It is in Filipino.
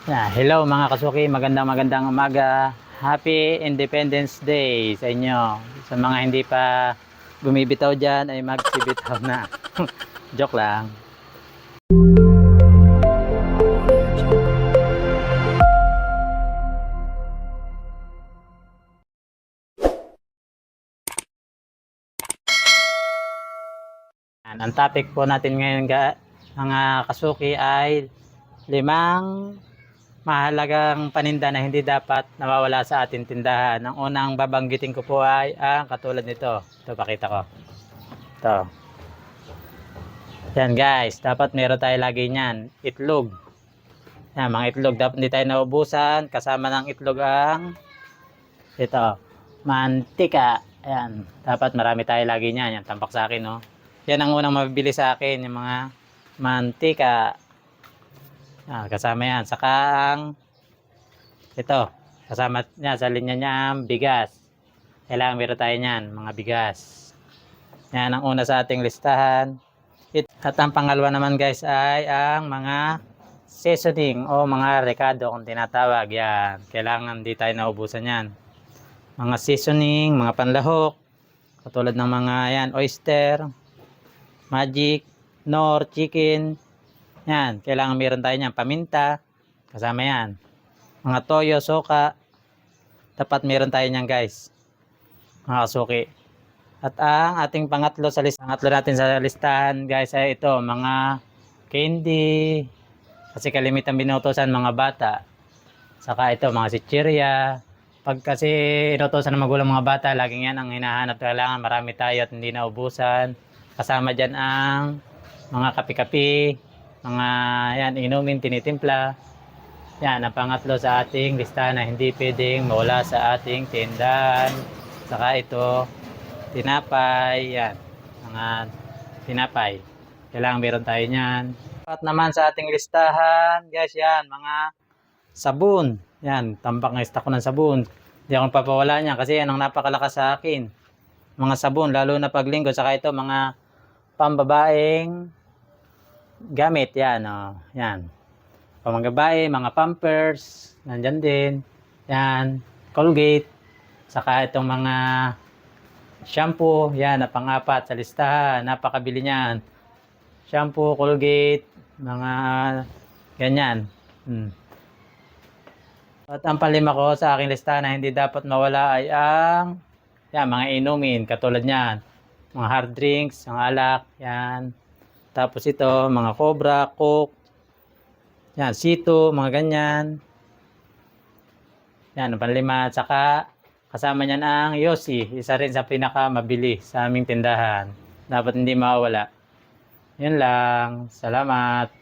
Hello mga kasuki, magandang umaga. Happy Independence Day sa inyo. Sa mga hindi pa bumibitaw dyan ay magsibitaw na. Joke lang. Ang topic po natin ngayon mga kasuki ay 5 mahalagang paninda na hindi dapat nawawala sa ating tindahan. Ang unang babanggitin ko po ay ang katulad nito. Ito, pakita ko. Ito. Yan guys, dapat meron tayo lagi niyan. Itlog. Yan, mga itlog. Dapat hindi tayo naubusan. Kasama ng itlog ang ito, mantika. Yan, dapat marami tayo lagi niyan. Yan, tampak sa akin, no? Yan ang unang mabibili sa akin, yung mga mantika. Kasama yan. Saka ang ito, kasama niya sa linya niya ang bigas. Kailangan meron tayo niyan, mga bigas. Yan ang una sa ating listahan. At ang pangalawa naman guys ay ang mga seasoning o mga rekado kung tinatawag. Yan, kailangan di tayo naubusan yan. Mga seasoning, mga panlahok, katulad ng mga yan, oyster, magic, nor, chicken. Yan, kailangan meron tayo niyan. Paminta, kasama yan. Mga toyo, soka, dapat meron tayo niyan guys, mga kasuki. At ang ating pangatlo natin sa listahan guys ay ito, mga candy, kasi kalimitan binutusan mga bata. Saka ito, mga chichirya. Pag kasi inutusan ng magulang mga bata, laging yan ang hinahanap. Kailangan marami tayo at hindi naubusan. Kasama dyan ang mga kape-kape, mga yan, inumin, tinitimpla. Yan, ang pangatlo sa ating listahan na hindi pwedeng mawala sa ating tindahan. Saka ito, tinapay. Yan, mga tinapay. Kailangan meron tayo niyan. At naman sa ating listahan, guys, yan, mga sabon. Yan, tampak ng stock ko ng sabon. Hindi ako papawala niyan kasi yan ang napakalakas sa akin. Mga sabon, lalo na pag linggo. Saka ito, mga pambabaeng gamit. Yan, oh, yan. Pamanggabae, mga pampers, nandyan din. Yan, Colgate. Saka itong mga shampoo, yan, na pang-apat sa listahan. Napakabili niyan. Shampoo, Colgate, mga ganyan. At ang palima ko sa aking listahan na hindi dapat mawala ay ang yan, mga inumin. Katulad niyan, mga hard drinks, mga alak, yan. Tapos ito, mga Cobra, Coke, yan, Sito, mga ganyan. Yan, ang panlima. At saka, kasama niyan ang Yossi. Isa rin sa pinakamabili sa aming tindahan. Dapat hindi mawala. Yun lang. Salamat.